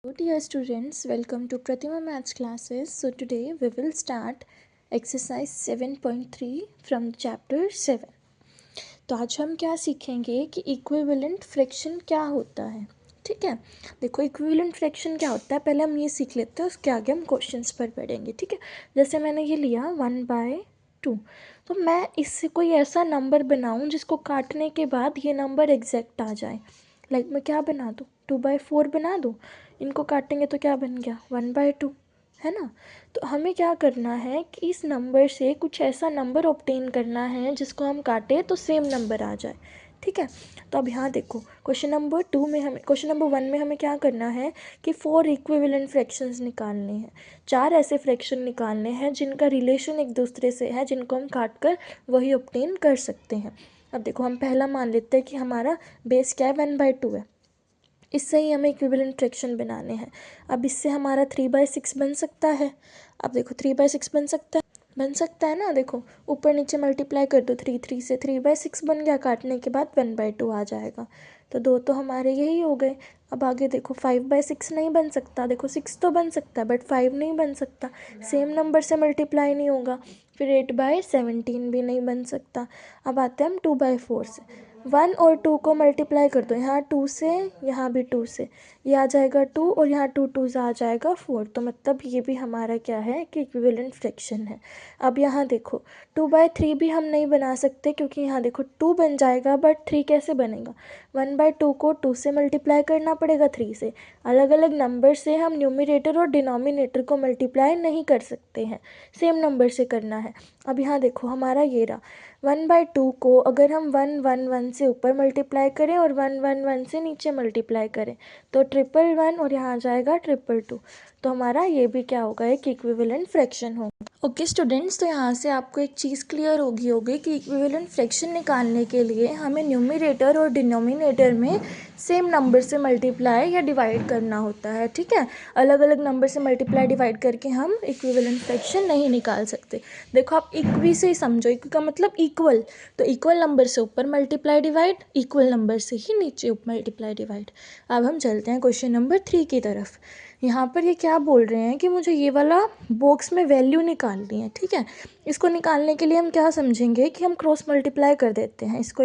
Dear students, welcome to Pratima Maths classes. So today we will start exercise 7.3 from chapter 7. तो आज हम क्या सीखेंगे कि इक्विवेलेंट फ्रैक्शन क्या होता है. ठीक है, देखो इक्विवेलेंट फ्रैक्शन क्या होता है पहले हम ये सीख लेते हैं, उसके आगे हम क्वेश्चंस पर पढ़ेंगे. ठीक है, जैसे मैंने ये लिया 1/2, तो मैं इससे कोई ऐसा नंबर बनाऊं जिसको काटने के बाद ये नंबर एग्जैक्ट आ जाए. लाइक मैं क्या बना दूँ, 2/4 बना दूँ. इनको काटेंगे तो क्या बन गया 1/2, है ना. तो हमें क्या करना है कि इस नंबर से कुछ ऐसा नंबर ऑब्टेन करना है जिसको हम काटें तो सेम नंबर आ जाए. ठीक है, तो अब यहाँ देखो क्वेश्चन नंबर 1 में हमें क्या करना है कि 4 इक्विवेलेंट फ्रैक्शंस निकालने हैं. 4 ऐसे फ्रैक्शन निकालने हैं जिनका रिलेशन एक दूसरे से है, जिनको हम काट कर वही ऑब्टेन कर सकते हैं. अब देखो हम पहला मान लेते हैं कि हमारा बेस क्या है 1/2 है. इससे ही हमें इक्विवेलेंट फ्रैक्शन बनाने हैं. अब इससे हमारा 3/6 बन सकता है. अब देखो 3/6 बन सकता है ना. देखो ऊपर नीचे मल्टीप्लाई कर दो 3 से, 3/6 बन गया. काटने के बाद 1/2 आ जाएगा. तो 2 तो हमारे यही हो गए. अब आगे देखो 5/6 नहीं बन सकता. देखो 6 तो बन सकता है बट 5 नहीं बन सकता, सेम नंबर से मल्टीप्लाई नहीं होगा. फिर 8/17 भी नहीं बन सकता. अब आते हैं हम 2/4 से. 1 और 2 को मल्टीप्लाई कर दो, यहाँ 2 से यहाँ भी 2 से, ये आ जाएगा 2 और यहाँ 2 2 आ जाएगा 4. तो मतलब ये भी हमारा क्या है कि इक्विवेलेंट फ्रैक्शन है. अब यहाँ देखो 2/3 भी हम नहीं बना सकते क्योंकि यहाँ देखो 2 बन जाएगा बट 3 कैसे बनेगा. 1/2 को 2 से मल्टीप्लाई करना पड़ेगा 3 से. अलग अलग नंबर से हम न्यूमरेटर और डिनोमिनेटर को मल्टीप्लाई नहीं कर सकते हैं, सेम नंबर से करना है. अब यहाँ देखो हमारा ये रहा 1/2 को अगर हम 1 से ऊपर मल्टीप्लाई करें और 1 से नीचे मल्टीप्लाई करें तो 1 और यहाँ आ जाएगा 2. तो हमारा ये भी क्या होगा, एक इक्विवेलेंट फ्रैक्शन होगा. ओके स्टूडेंट्स, तो यहाँ से आपको एक चीज़ क्लियर होगी कि इक्विवेलेंट फ्रैक्शन निकालने के लिए हमें न्यूमरेटर और डिनोमिनेटर में सेम नंबर से मल्टीप्लाई या डिवाइड करना होता है. ठीक है, अलग अलग नंबर से मल्टीप्लाई डिवाइड करके हम इक्विवेलेंट फ्रैक्शन नहीं निकाल सकते. देखो आप इक्वी से ही समझो, इक्वी का मतलब इक्वल, तो इक्वल नंबर से ऊपर मल्टीप्लाई डिवाइड, इक्वल नंबर से ही नीचे मल्टीप्लाई डिवाइड. अब हम चलते हैं क्वेश्चन नंबर 3 की तरफ. यहाँ पर ये क्या बोल रहे हैं कि मुझे ये वाला बॉक्स में वैल्यू निकालनी है. ठीक है, इसको निकालने के लिए हम क्या समझेंगे कि हम क्रॉस मल्टीप्लाई कर देते हैं, इसको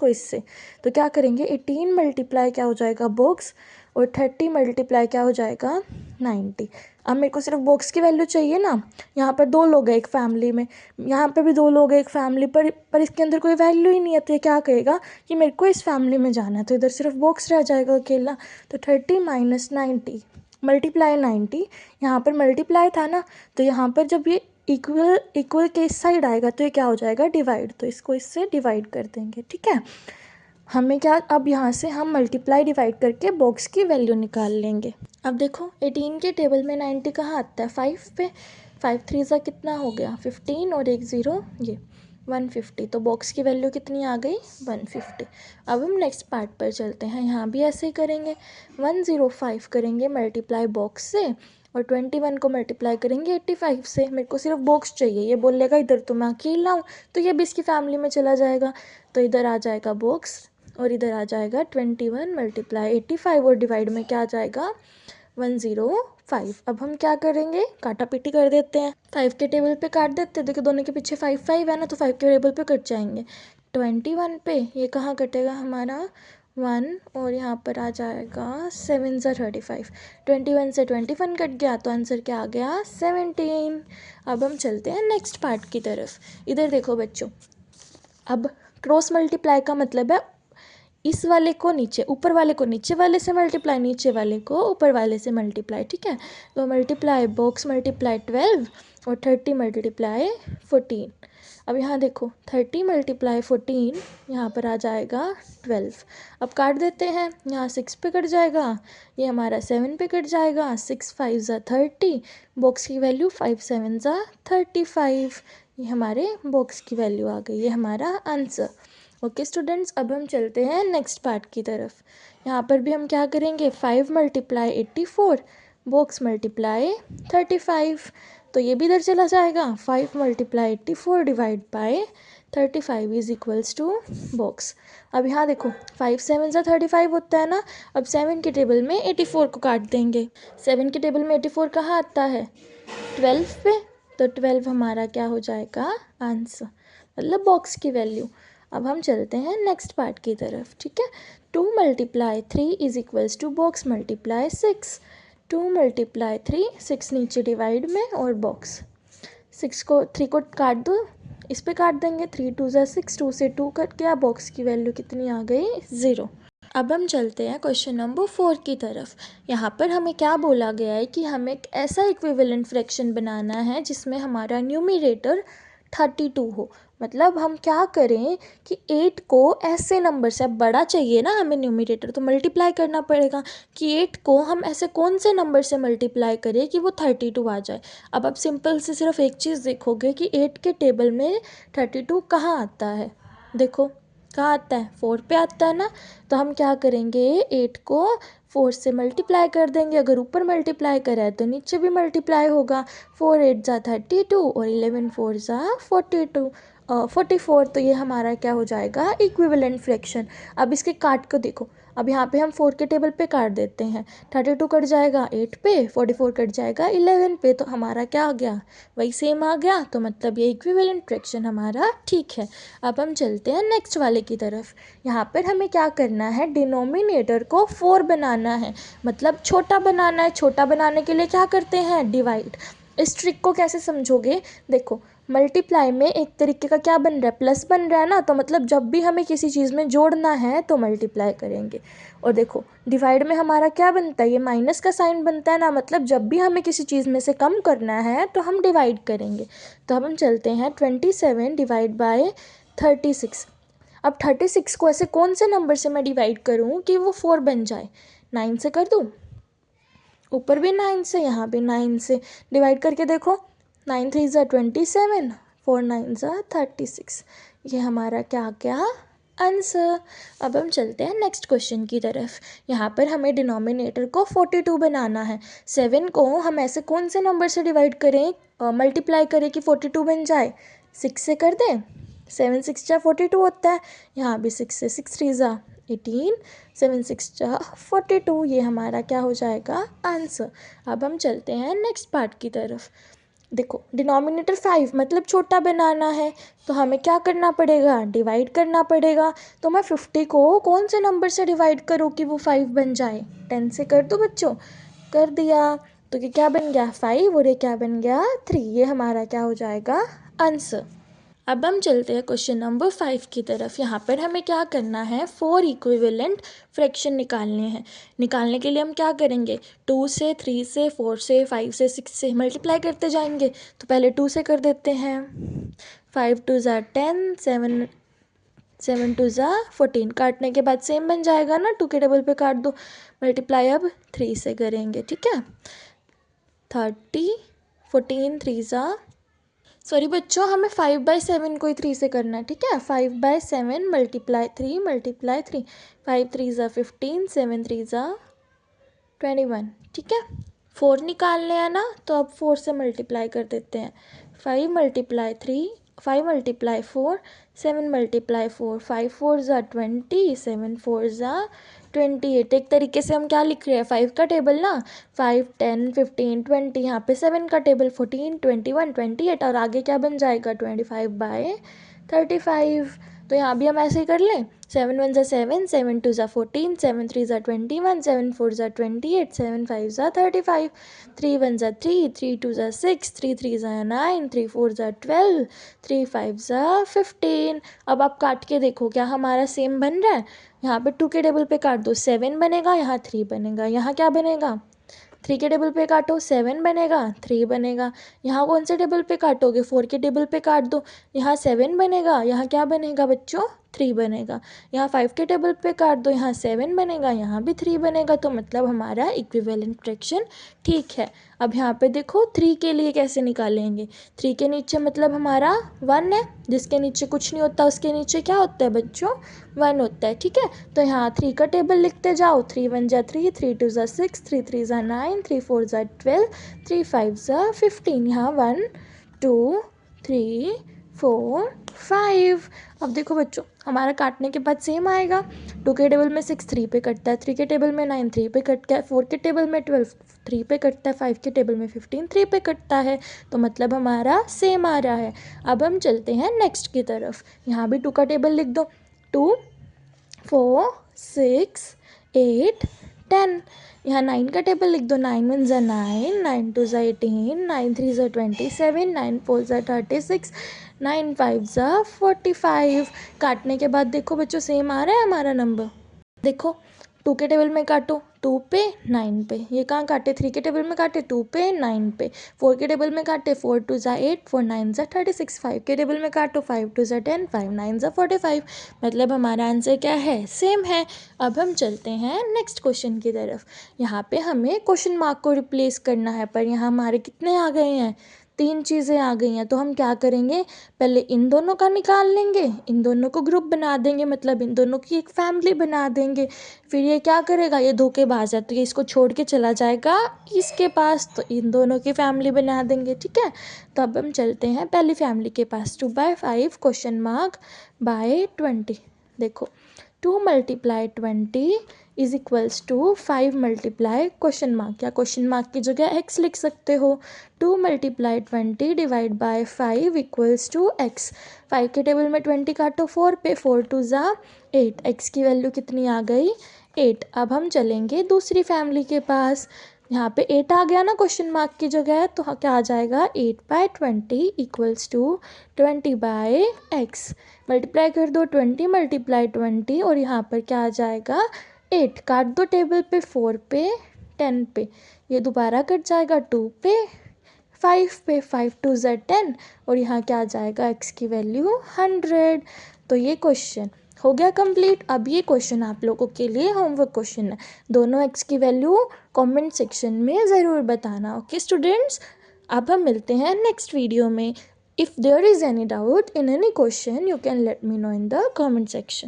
इससे. तो क्या करेंगे 18 मल्टीप्लाई क्या हो जाएगा बॉक्स, और 30 मल्टीप्लाई क्या हो जाएगा 90. अब मेरे को सिर्फ बॉक्स की वैल्यू चाहिए ना. यहाँ पर 2 लोग हैं एक फैमिली में, यहाँ पर भी 2 लोग हैं एक फैमिली पर इसके अंदर कोई वैल्यू ही नहीं है. तो ये क्या कहेगा कि मेरे को इस फैमिली में जाना है, तो इधर सिर्फ बॉक्स रह जाएगा अकेला. तो 30 - 90 मल्टीप्लाई 90, यहाँ पर मल्टीप्लाई था ना, तो यहाँ पर जब ये इक्वल के इस साइड आएगा तो ये क्या हो जाएगा डिवाइड. तो इसको इससे डिवाइड कर देंगे. ठीक है, हमें क्या अब यहाँ से हम मल्टीप्लाई डिवाइड करके बॉक्स की वैल्यू निकाल लेंगे. अब देखो 18 के टेबल में 90 कहाँ आता है 5 पे. 5 3 सा कितना हो गया 15 और 1 0 ये 150. तो बॉक्स की वैल्यू कितनी आ गई 150. अब हम नेक्स्ट पार्ट पर चलते हैं. यहाँ भी ऐसे ही करेंगे, 105 करेंगे मल्टीप्लाई बॉक्स से और 21 को मल्टीप्लाई करेंगे 85 से. मेरे को सिर्फ बॉक्स चाहिए. ये बोलेगा इधर तो मैं अकेला हूँ, तो ये भी इसकी फैमिली में चला जाएगा. तो इधर आ जाएगा बॉक्स और इधर आ जाएगा 21 मल्टीप्लाई 85 और डिवाइड में क्या आ जाएगा 105. अब हम क्या करेंगे, काटा पीटी कर देते हैं. 5 के टेबल पे काट देते हैं. देखो दोनों के पीछे 5 5 है ना, तो 5 के टेबल पे कट जाएंगे. 21 पे ये कहाँ कटेगा हमारा 1 और यहाँ पर आ जाएगा 7 × 35. 21 से 21 कट गया तो आंसर क्या आ गया 17. अब हम चलते हैं नेक्स्ट पार्ट की तरफ. इधर देखो बच्चों, अब क्रॉस मल्टीप्लाई का मतलब है इस वाले को नीचे, ऊपर वाले को नीचे वाले से मल्टीप्लाई, नीचे वाले को ऊपर वाले से मल्टीप्लाई. ठीक है, तो मल्टीप्लाई बॉक्स मल्टीप्लाई 12 और 30 मल्टीप्लाई 14. अब यहाँ देखो 30 मल्टीप्लाई 14 यहाँ पर आ जाएगा 12. अब काट देते हैं, यहाँ 6 पे कट जाएगा, ये हमारा 7 पे कट जाएगा. 6 5 ज़ा 30, बॉक्स की वैल्यू 5 7 ज़ा 35. ये हमारे बॉक्स की वैल्यू आ गई, ये हमारा आंसर. ओके स्टूडेंट्स, अब हम चलते हैं नेक्स्ट पार्ट की तरफ. यहाँ पर भी हम क्या करेंगे 5 मल्टीप्लाई 84 बॉक्स मल्टीप्लाई 35. तो ये भी इधर चला जाएगा. 5 multiply 84 divide by 35 is equals to box. अब यहाँ देखो 5 7 सा 35 होता है ना। अब 7 के टेबल में 84 को काट देंगे। 7 के टेबल में 84 कहाँ आता है? 12 पे। तो 12 हमारा क्या हो जाएगा? आंसर, मतलब बॉक्स की वैल्यू। अब हम चलते हैं नेक्स्ट पार्ट की तरफ, ठीक है। 2 × 3 is equals to box multiply 6। 2 × 3, 6 नीचे डिवाइड में और बॉक्स। 6 को 3 को काट दो, इस पे काट देंगे। 3 2 ज़ा 6, 2 से 2 कट गया, बॉक्स की वैल्यू कितनी आ गई? 0। अब हम चलते हैं क्वेश्चन नंबर 4 की तरफ। यहाँ पर हमें क्या बोला गया है कि हमें एक ऐसा इक्विवेलेंट फ्रैक्शन बनाना है जिसमें हमारा न्यूमरेटर 32 हो। मतलब हम क्या करें कि 8 को ऐसे नंबर से, अब बड़ा चाहिए ना हमें न्यूमरेटर, तो मल्टीप्लाई करना पड़ेगा कि 8 को हम ऐसे कौन से नंबर से मल्टीप्लाई करें कि वो 32 आ जाए। अब आप सिंपल से सिर्फ एक चीज़ देखोगे कि 8 के टेबल में 32 कहाँ आता है। देखो कहाँ आता है? 4 पे आता है ना। तो हम क्या करेंगे, 8 को 4 से मल्टीप्लाई कर देंगे। अगर ऊपर मल्टीप्लाई करा है तो नीचे भी मल्टीप्लाई होगा। 4 8 ज़ा 32 और 11 4 ज़ा 44। तो ये हमारा क्या हो जाएगा? Equivalent fraction. अब इसके काट को देखो। अब यहाँ पे हम 4 के टेबल पे काट देते हैं। 32 कट जाएगा 8 पे, 44 कट जाएगा 11 पे, तो हमारा क्या आ गया? वही सेम आ गया। तो मतलब ये इक्विवेलेंट फ्रैक्शन हमारा ठीक है। अब हम चलते हैं नेक्स्ट वाले की तरफ। यहाँ पर हमें क्या करना है? डिनोमिनेटर को 4 बनाना है, मतलब छोटा बनाना है। छोटा बनाने के लिए क्या करते हैं? डिवाइड। इस ट्रिक को कैसे समझोगे? देखो मल्टीप्लाई में एक तरीके का क्या बन रहा है? प्लस बन रहा है ना। तो मतलब जब भी हमें किसी चीज़ में जोड़ना है तो मल्टीप्लाई करेंगे। और देखो डिवाइड में हमारा क्या बनता है? ये माइनस का साइन बनता है ना। मतलब जब भी हमें किसी चीज़ में से कम करना है तो हम डिवाइड करेंगे। तो अब हम चलते हैं 27 डिवाइड बाय 36। अब 36 को ऐसे कौन से नंबर से मैं डिवाइड करूँ कि वो 4 बन जाए? 9 से कर दूँ। ऊपर भी 9 से, यहाँ भी 9 से डिवाइड करके देखो। 9 3 ज़ा 27, 4 9 ज़ा 36। ये हमारा क्या क्या आंसर। अब हम चलते हैं नेक्स्ट क्वेश्चन की तरफ। यहाँ पर हमें डिनोमिनेटर को 42 बनाना है। 7 को हम ऐसे कौन से नंबर से डिवाइड करें, मल्टीप्लाई करें कि 42 बन जाए? 6 से कर दें। 7 6 ज़ा 42 होता है। यहाँ भी 6 से, 6 3 ज़ा 18, 7 6 ज़ा 42। ये हमारा क्या हो जाएगा? आंसर। अब हम चलते हैं नेक्स्ट पार्ट की तरफ। देखो डिनोमिनेटर 5 मतलब छोटा बनाना है, तो हमें क्या करना पड़ेगा? डिवाइड करना पड़ेगा। तो मैं 50 को कौन से नंबर से डिवाइड करूँ कि वो 5 बन जाए? 10 से कर दो बच्चों। कर दिया। तो ये क्या बन गया? 5 और ये क्या बन गया? 3। ये हमारा क्या हो जाएगा? आंसर। अब हम चलते हैं क्वेश्चन नंबर 5 की तरफ। यहाँ पर हमें क्या करना है? 4 इक्विवेलेंट फ्रैक्शन निकालने हैं। निकालने के लिए हम क्या करेंगे? 2 से, 3 से, 4 से, 5 से, 6 से मल्टीप्लाई करते जाएंगे। तो पहले 2 से कर देते हैं। 5 2 ज़ा 10, 7 2 ज़ा 14। काटने के बाद सेम बन जाएगा ना, 2 के टेबल पे काट दो। मल्टीप्लाई अब 3 से करेंगे, ठीक है। 30, 14 3 ज़ा, सॉरी बच्चों, हमें 5/7 को ही 3 से करना है, ठीक है। 5/7 मल्टीप्लाई 3 मल्टीप्लाई 3। 5 3 ज़ा 15, 7 3 ज़ा 21, ठीक है। 4 निकालने हैं ना, तो अब 4 से मल्टीप्लाई कर देते हैं। 5 × 3, 5 × 4, 7 × 4, 5 4 ज़ा 20, 7 4 ज़ा 28। एक तरीके से हम क्या लिख रहे हैं? 5 का टेबल ना, 5 10 15 20। यहाँ पे 7 का टेबल 14 21 28 और आगे क्या बन जाएगा? 25/35। तो यहाँ भी हम ऐसे ही कर लें। 7 1 ज़ा 7, 7 2 ज़ा 14, 7 3 ज़ा 21, 7 4 ज़ा 28, 7 5 ज़ा 35, 3 1 ज़ा 3, 3 2 ज़ा 6, 3 3 ज़ा 9, 3 4 ज़ा 12, 3 5 ज़ा 15। अब आप काट के देखो क्या हमारा सेम बन रहा है? यहाँ पे 2 के टेबल पे काट दो, 7 बनेगा, यहाँ 3 बनेगा। यहाँ क्या बनेगा? 3 के टेबल पे काटो, 7 बनेगा, 3 बनेगा। यहाँ कौन से टेबल पे काटोगे? 4 के टेबल पे काट दो, यहाँ 7 बनेगा, यहाँ क्या बनेगा बच्चों? 3 बनेगा। यहाँ 5 के टेबल पे काट दो, यहाँ 7 बनेगा, यहाँ भी 3 बनेगा। तो मतलब हमारा इक्विवेलेंट फ्रैक्शन ठीक है। अब यहाँ पे देखो 3 के लिए कैसे निकालेंगे? 3 के नीचे मतलब हमारा 1 है, जिसके नीचे कुछ नहीं होता उसके नीचे क्या होता है बच्चों? 1 होता है, ठीक है। तो यहाँ 3 का टेबल लिखते जाओ। 3 1 ज़ा 3, 3 2 ज़ा 6, 3 3 ज़ा 9, 3 4 ज़ा 12, 3 5 ज़ा 15। यहाँ 1 2 3 4 5। अब देखो बच्चों, हमारा काटने के बाद सेम आएगा। 2 के टेबल में 6 3 पे कटता है, 3 के टेबल में 9 3 पे कटता है, 4 के टेबल में 12 3 पे कटता है, 5 के टेबल में 15 3 पे कटता है। तो मतलब हमारा सेम आ रहा है। अब हम चलते हैं नेक्स्ट की तरफ। यहाँ भी 2 का टेबल लिख दो। 2 4 6 8 10। यहाँ 9 का टेबल लिख दो। 9 1 ज़ा 9, 9 2 ज़ा 18, 9 3 ज़ा 27, 9 4 ज़ा 36, 9 5 ज़ा 45। काटने के बाद देखो बच्चों सेम आ रहा है हमारा नंबर। देखो 2 के टेबल में काटो 2 पे 9 पे, ये कहाँ काटे 3 के टेबल में काटे 2 पे 9 पे, 4 के टेबल में काटे 4 2 ज़ा 8, 4 9 ज़ा 36, 5 के टेबल में काटो 5 2 ज़ा 10, 5 9 ज़ा 45। मतलब हमारा आंसर क्या है, सेम है। अब हम चलते हैं नेक्स्ट क्वेश्चन की तरफ। यहाँ पे हमें क्वेश्चन मार्क को रिप्लेस करना है, पर यहाँ हमारे कितने आ गए हैं, 3 चीज़ें आ गई हैं। तो हम क्या करेंगे, पहले इन दोनों का निकाल लेंगे, इन दोनों को ग्रुप बना देंगे, मतलब इन दोनों की एक फैमिली बना देंगे। फिर ये क्या करेगा, ये धोखेबाज है तो ये इसको छोड़ के चला जाएगा इसके पास, तो इन दोनों की फैमिली बना देंगे। ठीक है, तो अब हम चलते हैं पहली फैमिली के पास। 2/5 क्वेश्चन मार्क बाय 20। देखो 2 × 20 is equals to 5 × question mark, या क्वेश्चन मार्क की जगह x लिख सकते हो। 2 × 20 divide by 5 equals to x। 5 के टेबल में 20 काटो 4 पे, 4 2 ज़ा 8, x की वैल्यू कितनी आ गई 8। अब हम चलेंगे दूसरी फैमिली के पास। यहाँ पे 8 आ गया ना क्वेश्चन मार्क की जगह, तो क्या आ जाएगा 8/20 इक्वल्स टू 20/x। मल्टीप्लाई कर दो 20 × 20 और यहाँ पर क्या आ जाएगा 8। काट दो टेबल पे 4 पे 10 पे, ये दोबारा कट जाएगा 2 पे 5 पे, 5 2 ज़ा 10 और यहाँ क्या आ जाएगा x की वैल्यू 100। तो ये क्वेश्चन हो गया कंप्लीट। अब ये क्वेश्चन आप लोगों के लिए होमवर्क क्वेश्चन है, दोनों x की वैल्यू कमेंट सेक्शन में ज़रूर बताना। ओके स्टूडेंट्स, अब हम मिलते हैं नेक्स्ट वीडियो में। If there is any doubt in any question, you can let me know in the comment section.